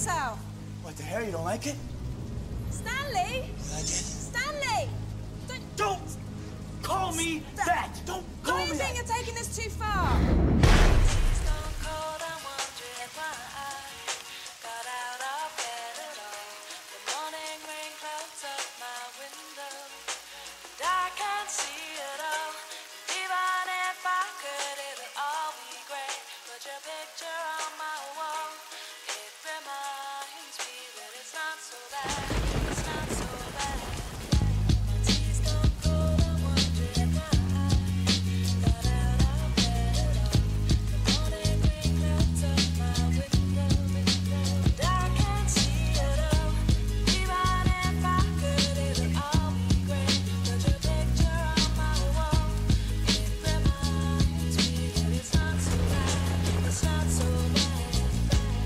yourself. What the hell, you don't like it? Stanley! Like it? Stanley! Don't call me that! Don't call me Don't you think that! you're taking this too far?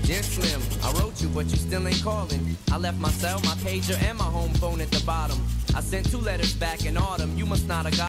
Dear Slim, I wrote you, but you still ain't calling. I left my cell, my pager, and my home phone at the bottom. I sent 2 letters back in autumn. You must not have got